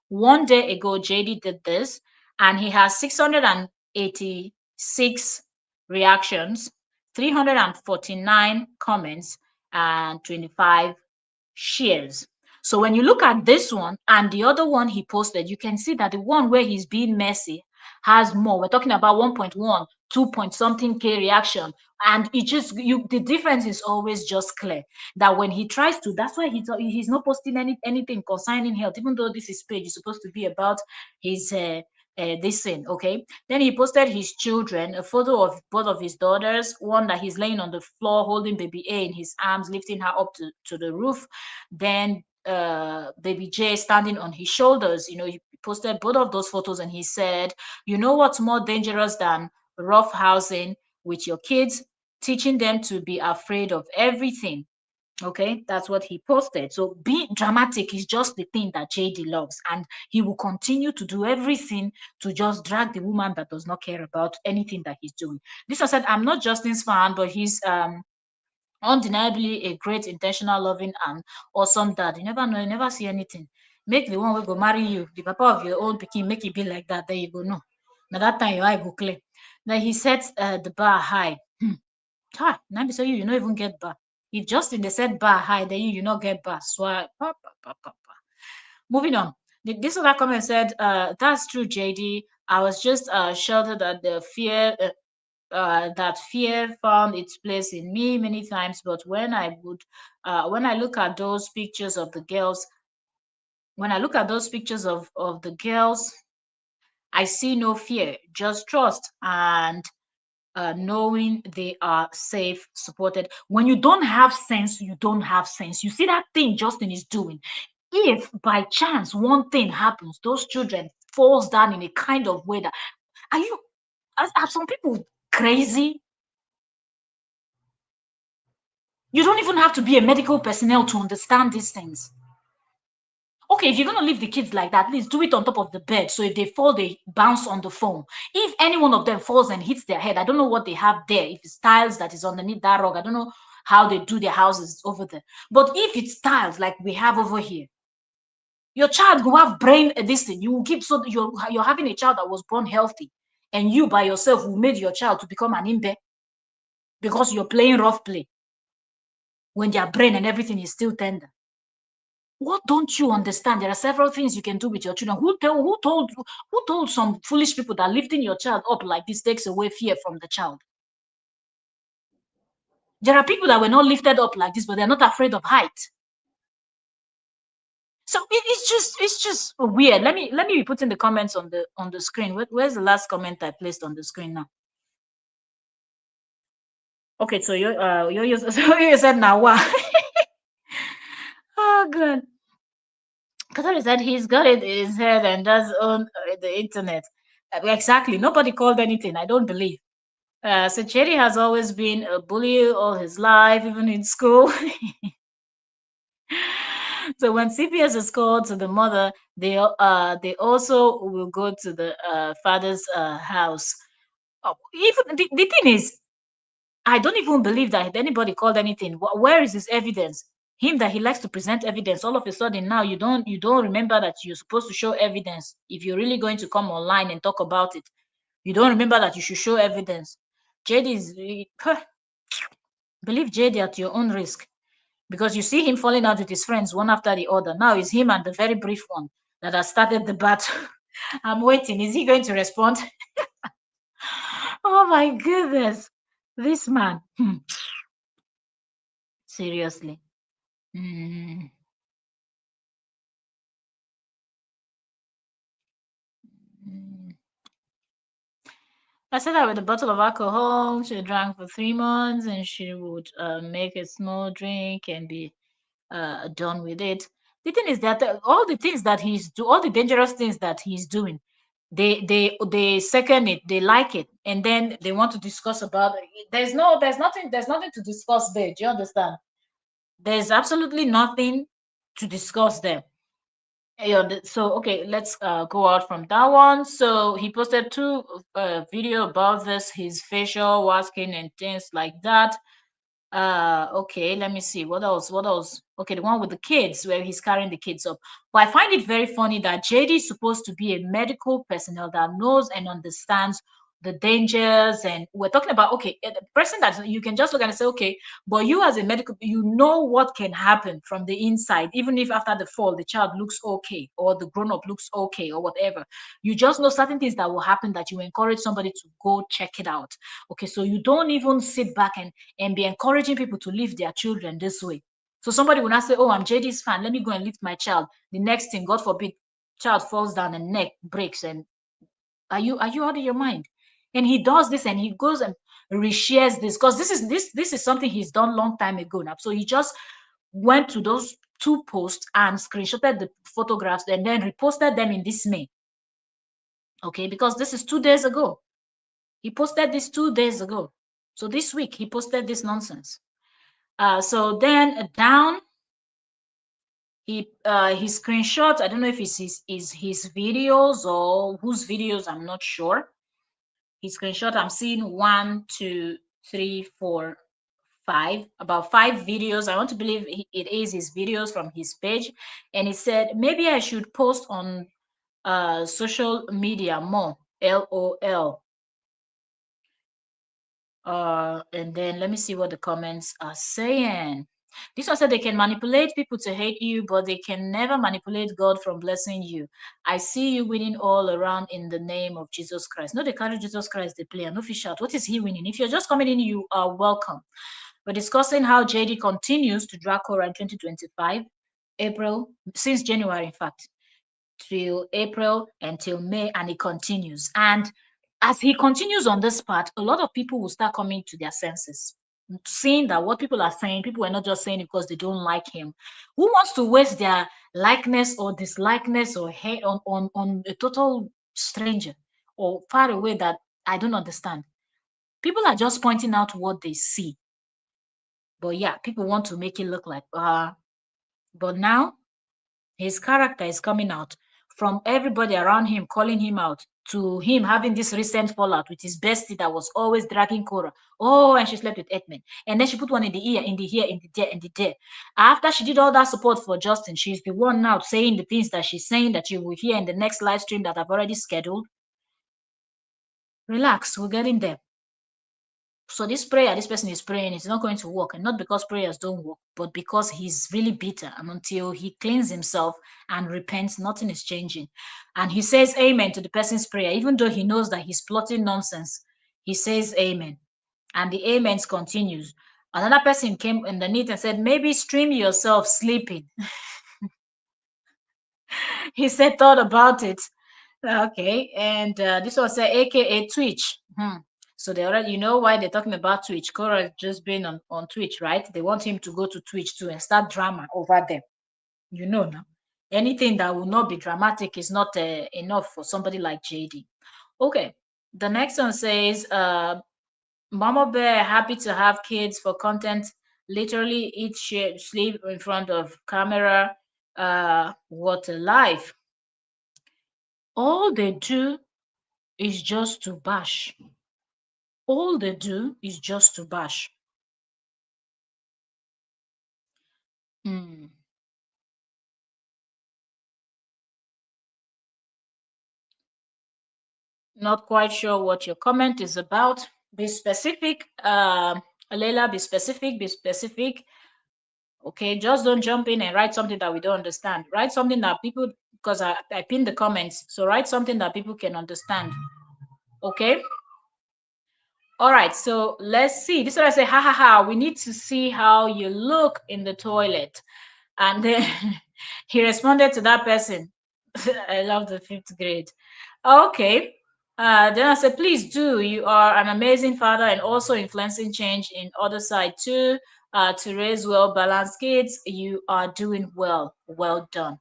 One day ago, JD did this, and he has 686 reactions, 349 comments, and 25 shares. So when you look at this one and the other one he posted, you can see that the one where he's being messy has more. We're talking about 1.1, 2 point something K reaction. And it just the difference is always just clear that when he tries to, that's why he's not posting anything concerning health, even though this is page is supposed to be about his this thing. Okay, then he posted his children, a photo of both of his daughters, one that he's laying on the floor holding baby A in his arms, lifting her up to the roof, then baby J standing on his shoulders. He posted both of those photos, and he said, you know what's more dangerous than rough housing with your kids? Teaching them to be afraid of everything. Okay, that's what he posted. So being dramatic is just the thing that JD loves, and he will continue to do everything to just drag the woman that does not care about anything that he's doing. This I said, I'm not Justin's fan, but he's undeniably a great, intentional, loving, and awesome dad. You never know, you never see anything. Make the one will go marry you, the papa of your own picking, make it be like that. There you go. No. Now that time your eye go clear. Then he sets the bar high. Now be so you not even get bar. If just in the set bar high, then you not get bar. So moving on. This other comment said, that's true, JD. I was just sheltered at the fear that fear found its place in me many times. But when I look at those pictures of the girls, of the girls, I see no fear, just trust and knowing they are safe, supported. When you don't have sense, you don't have sense. You see that thing Justin is doing. If by chance one thing happens, those children falls down in a kind of way that are some people crazy? You don't even have to be a medical personnel to understand these things. Okay, if you're going to leave the kids like that, please do it on top of the bed. So if they fall, they bounce on the phone. If any one of them falls and hits their head, I don't know what they have there. If it's tiles that is underneath that rug, I don't know how they do their houses over there. But if it's tiles like we have over here, your child will have brain this thing. You will keep, so you're having a child that was born healthy, and you by yourself will made your child to become an imbe because you're playing rough play when their brain and everything is still tender. What don't you understand? There are several things you can do with your children. Who told some foolish people that lifting your child up like this takes away fear from the child? There are people that were not lifted up like this, but they're not afraid of height. So it's just weird. Let me be putting the comments on the screen. Where's the last comment I placed on the screen now? Okay, so you said now what? Oh god. Katari said he's got it in his head and does own the internet. Exactly. Nobody called anything. I don't believe. So Cherry has always been a bully all his life, even in school. So when CPS is called to the mother, they also will go to the father's house. Oh, even the thing is, I don't even believe that anybody called anything. Where is his evidence? Him that he likes to present evidence. All of a sudden now you don't remember that you're supposed to show evidence if you're really going to come online and talk about it. You don't remember that you should show evidence. JD is believe JD at your own risk, because you see him falling out with his friends one after the other. Now it's him and the very brief one that has started the battle. I'm waiting. Is he going to respond? Oh my goodness, this man. Seriously. Mm. Mm. I said that with a bottle of alcohol, she drank for 3 months, and she would make a small drink and be done with it. The thing is that all the things that all the dangerous things that he's doing, they second it, they like it, and then they want to discuss about it. There's nothing to discuss there. Do you understand? There's absolutely nothing to discuss there. Yeah, so okay, let's go out from that one. So he posted two video about this, his facial wasking and things like that. Okay, let me see what else. Okay, the one with the kids where he's carrying the kids up. But I find it very funny that JD is supposed to be a medical personnel that knows and understands the dangers, and we're talking about, okay, the person that you can just look and say, okay, but you as a medical, you know what can happen from the inside, even if after the fall the child looks okay or the grown up looks okay or whatever. You just know certain things that will happen, that you encourage somebody to go check it out. Okay, so you don't even sit back and be encouraging people to leave their children this way. So somebody will not say, "Oh, I'm JD's fan. Let me go and lift my child." The next thing, God forbid, child falls down and neck breaks. And are you out of your mind? And he does this, and he goes and reshares this, because this is something he's done long time ago now. So he just went to those two posts and screenshotted the photographs and then reposted them in this May. Okay, because this is 2 days ago. He posted this 2 days ago. So this week he posted this nonsense. So then down, he screenshot. I don't know if it's his videos or whose videos. I'm not sure. He screenshot. I'm seeing 1, 2, 3, 4, 5. About 5 videos. I want to believe it is his videos from his page. And he said maybe I should post on social media more. LOL. And then let me see what the comments are saying. This one said they can manipulate people to hate you, but they can never manipulate God from blessing you. I see you winning all around in the name of Jesus Christ. No, they carry Jesus Christ, they play. No fish out. What is he winning? If you're just coming in, you are welcome. We're discussing how JD continues to drag Korra in 2025, April, since January, in fact, till April and till May, and it continues. And as he continues on this part, a lot of people will start coming to their senses, seeing that what people are saying, people are not just saying it because they don't like him. Who wants to waste their likeness or dislikeness or hate on a total stranger or far away that I don't understand? People are just pointing out what they see. But yeah, people want to make it look like, but now his character is coming out, from everybody around him calling him out, to him having this recent fallout with his bestie that was always dragging Korra. Oh, and she slept with 8 men. And then she put one in the ear, in the here, in the there, in the there. After she did all that support for Justin, she's the one now saying the things that she's saying that you will hear in the next live stream that I've already scheduled. Relax, we're getting there. So this prayer this person is praying is not going to work, and not because prayers don't work, but because he's really bitter, and until he cleans himself and repents, nothing is changing. And he says amen to the person's prayer, even though he knows that he's plotting nonsense. He says amen, and the amens continues. Another person came underneath and said, maybe stream yourself sleeping. He said, thought about it. Okay, and this was AKA Twitch. So they already, you know why they're talking about Twitch. Korra has just been on Twitch, right? They want him to go to Twitch too and start drama over there. You know now. Anything that will not be dramatic is not enough for somebody like JD. Okay, the next one says, Mama Bear happy to have kids for content. Literally eat shit, sleep in front of camera. What a life. All they do is just to bash. All they do is just to bash. Hmm. Not quite sure what your comment is about. Be specific. Leila, be specific, be specific. Okay, just don't jump in and write something that we don't understand. Write something that people, because I pinned the comments. So write something that people can understand. Okay? All right, so let's see. This is what I say, ha ha ha. We need to see how you look in the toilet. And then he responded to that person. I love the fifth grade. Okay. Then I said, please do. You are an amazing father and also influencing change in other side too. To raise well balanced kids. You are doing well. Well done.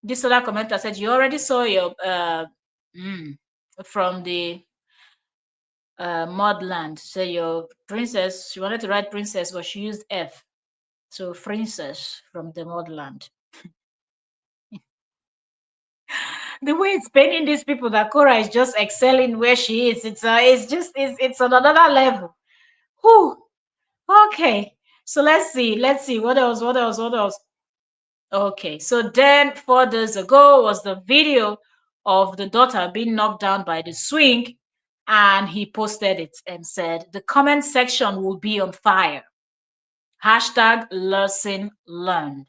This other commenter said, you already saw your from the Mudland. So your princess, she wanted to write princess, but she used F. So princess from the Mudland. The way it's painting these people that Korra is just excelling where she is. It's on another level. Whew. Okay. So let's see. What else? What else? What else? Okay. So then 4 days ago was the video of the daughter being knocked down by the swing, and he posted it and said the comment section will be on fire. Hashtag lesson learned.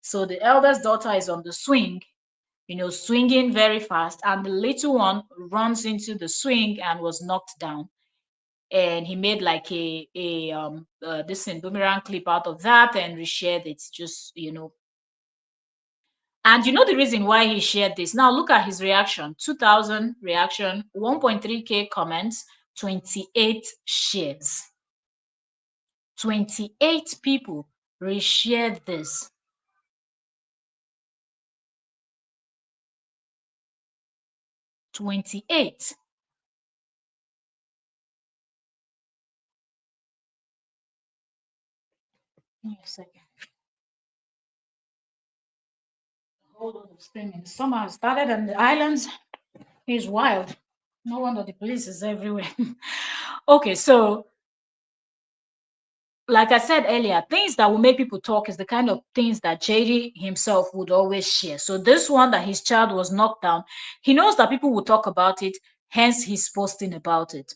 So the eldest daughter is on the swing, swinging very fast, and the little one runs into the swing and was knocked down. And he made like a this boomerang clip out of that and reshared it. And the reason why he shared this. Now look at his reaction: 2,000 reaction, 1.3K comments, 28 shares. 28 people reshared this. 28. Give me a second. A whole lot of screaming. Summer started on the islands. It's wild. No wonder the police is everywhere. Okay, so like I said earlier, things that will make people talk is the kind of things that JD himself would always share. So this one that his child was knocked down, he knows that people will talk about it, hence he's posting about it.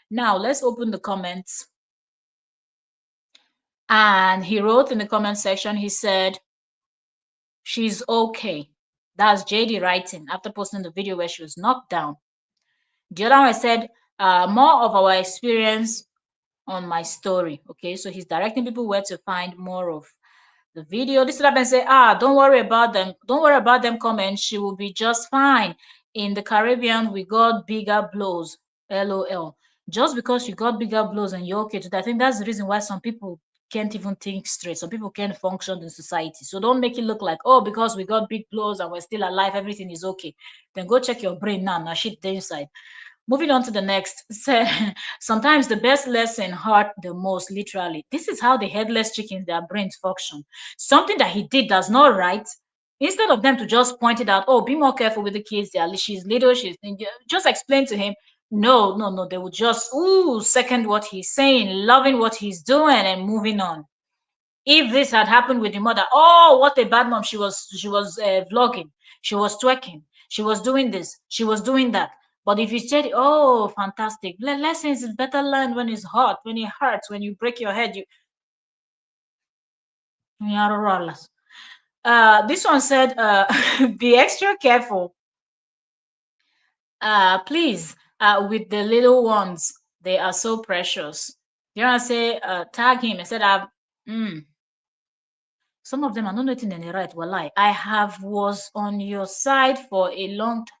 Now let's open the comments. And he wrote in the comment section, he said, she's okay. That's JD writing after posting the video where she was knocked down. The other one said, more of our experience on my story. Okay, so he's directing people where to find more of the video. This would have been say, don't worry about them. Don't worry about them comments. She will be just fine. In the Caribbean, we got bigger blows. LOL. Just because you got bigger blows and you're okay today, I think that's the reason why some people can't even think straight. Some people can't function in society. So don't make it look like, oh, because we got big blows and we're still alive, everything is okay. Then go check your brain now. Now shit inside. Moving on to the next. Sometimes the best lesson hurt the most, literally. This is how the headless chickens, their brains function. Something that he did that's not right. Instead of them to just point it out, oh, be more careful with the kids. She's little, just explain to him. No, no, no. They would just second what he's saying, loving what he's doing, and moving on. If this had happened with the mother, oh, what a bad mom! She was vlogging, she was twerking, she was doing this, she was doing that. But if you said, oh, fantastic, lessons is better learned when it's hot, when it hurts, when you break your head. This one said, be extra careful, please, with the little ones. They are so precious. You want to say, tag him and said, some of them are not nothing in the right. Well, I have was on your side for a long time.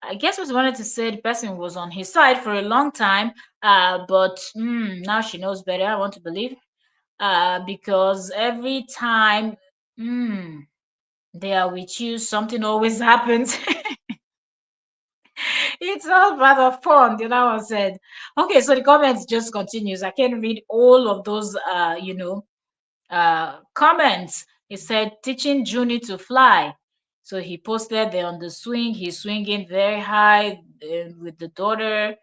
I guess what I wanted to say, the person was on his side for a long time, but now she knows better. I want to believe, because every time they are with you, something always happens. It's all part of fun, what I said. Okay, so the comments just continues. I can't read all of those, comments. He said, teaching Junie to fly. So he posted there on the swing. He's swinging very high with the daughter.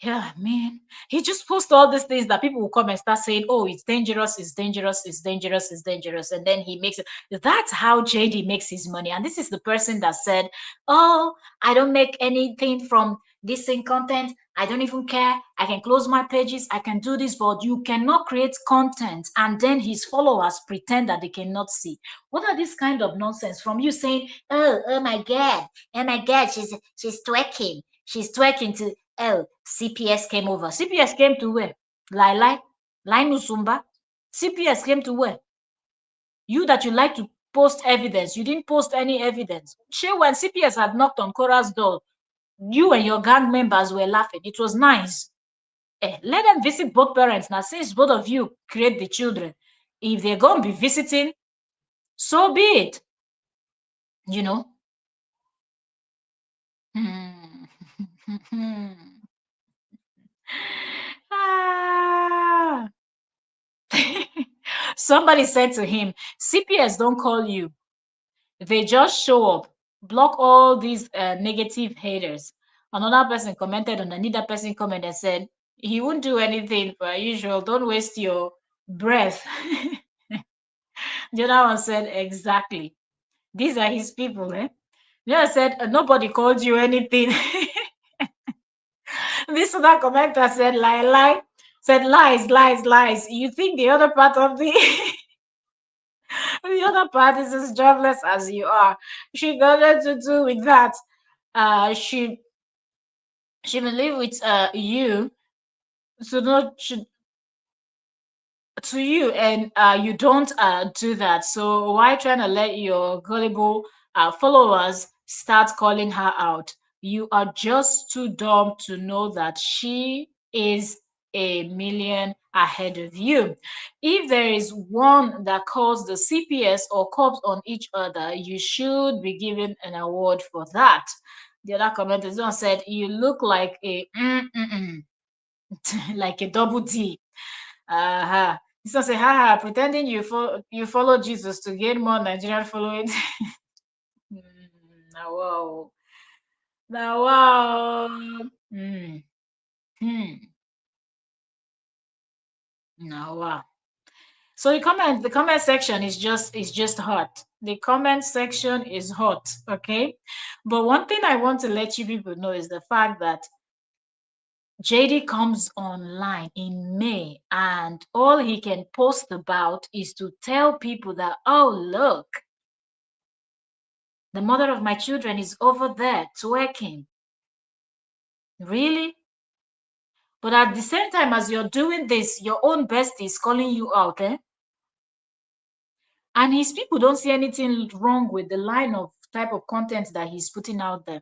Yeah, man. He just posts all these things that people will come and start saying, oh, it's dangerous, it's dangerous, it's dangerous, it's dangerous. And then he makes it. That's how JD makes his money. And this is the person that said, oh, I don't make anything from this thing content. I don't even care. I can close my pages. I can do this, but you cannot create content. And then his followers pretend that they cannot see. What are this kind of nonsense from you saying, oh my God, she's twerking. She's twerking to, oh, CPS came over. CPS came to where? Lai Nusumba. CPS came to where? You that you like to post evidence, you didn't post any evidence. Sure, when CPS had knocked on Korra's door, you and your gang members were laughing. It was nice. Let them visit both parents. Now, since both of you create the children, if they're going to be visiting, so be it. You know? Ah. Somebody said to him, CPS don't call you. They just show up. Block all these negative haters. Another person commented on another person comment and said, he won't do anything per usual. Don't waste your breath. The other one said, exactly. These are his people, eh? The other said, nobody called you anything. This other commenter said, lie, lie. Said, lies, lies, lies. You think the other part of the the other part is as jobless as you are. She got nothing to do with that. She will live with you, so not should to you, and you don't do that. So why trying to let your gullible followers start calling her out? You are just too dumb to know that she is a million ahead of you. If there is one that calls the CPS or cops on each other, you should be given an award for that. The other commenter said, "You look like a like a double D." Uh-huh. This one say, haha, pretending you follow Jesus to gain more Nigerian following. Now wow. Now wow. Mm. Hmm. Now wow. So the comment section is just hot. The comment section is hot, okay? But one thing I want to let you people know is the fact that JD comes online in May, and all he can post about is to tell people that, oh, look, the mother of my children is over there twerking. Really? But at the same time, as you're doing this, your own bestie is calling you out, eh? And his people don't see anything wrong with the line of type of content that he's putting out there.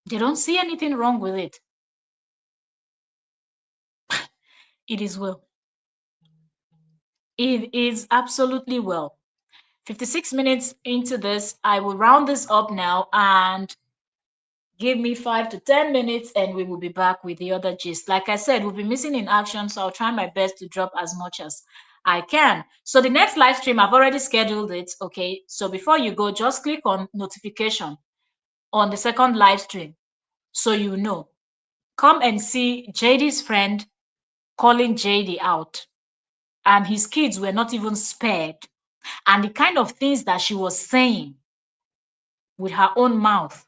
They don't see anything wrong with it. It is well. It is absolutely well. 56 minutes into this, I will round this up now and give me 5 to 10 minutes and we will be back with the other gist. Like I said, we'll be missing in action, so I'll try my best to drop as much as I can. So the next live stream, I've already scheduled it, okay? So before you go, just click on notification on the second live stream so you know. Come and see JD's friend calling JD out, and his kids were not even spared. And the kind of things that she was saying with her own mouth.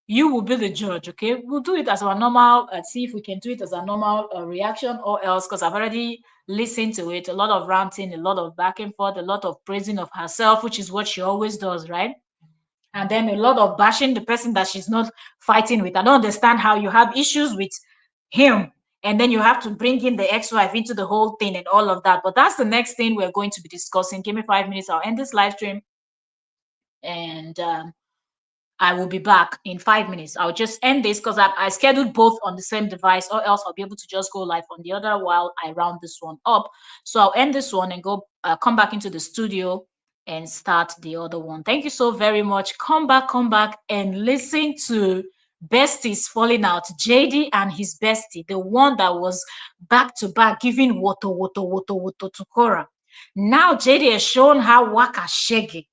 You will be the judge, okay? We'll do it as our normal, see if we can do it as a normal reaction or else, because I've already listened to it. A lot of ranting, a lot of back and forth, a lot of praising of herself, which is what she always does, right? And then a lot of bashing the person that she's not fighting with. I don't understand how you have issues with him and then you have to bring in the ex-wife into the whole thing and all of that. But that's the next thing we're going to be discussing. Give me 5 minutes. I'll end this live stream and I will be back in 5 minutes. I'll just end this because I scheduled both on the same device, or else I'll be able to just go live on the other while I round this one up. So I'll end this one and go come back into the studio and start the other one. Thank you so very much. Come back, and listen to Besties Falling Out. JD and his bestie, the one that was back to back giving woto to Korra. Now JD has shown how waka shaggy,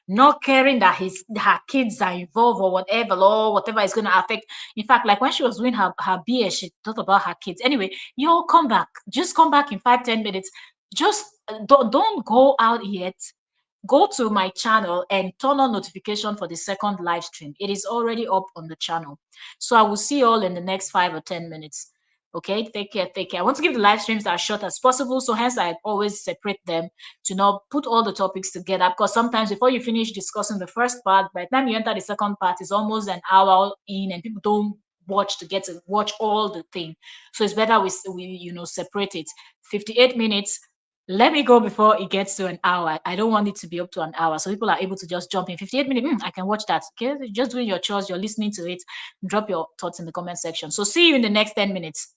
not caring that her kids are involved or whatever is going to affect. In fact, like when she was doing her BS, she thought about her kids. Anyway, you'll come back. Just come back in 5-10 minutes. Just don't go out yet. Go to my channel and turn on notification for the second live stream. It is already up on the channel. So I will see you all in the next 5 or 10 minutes. Okay, take care, take care. I want to give the live streams as short as possible, so hence I always separate them to not put all the topics together, because sometimes before you finish discussing the first part, by the time you enter the second part, it's almost an hour in and people don't watch to get to watch all the thing. So it's better we separate it. 58 minutes. Let me go before it gets to an hour. I don't want it to be up to an hour, so people are able to just jump in. 58 minutes, I can watch that. Okay, just doing your chores, you're listening to it. Drop your thoughts in the comment section. So see you in the next 10 minutes.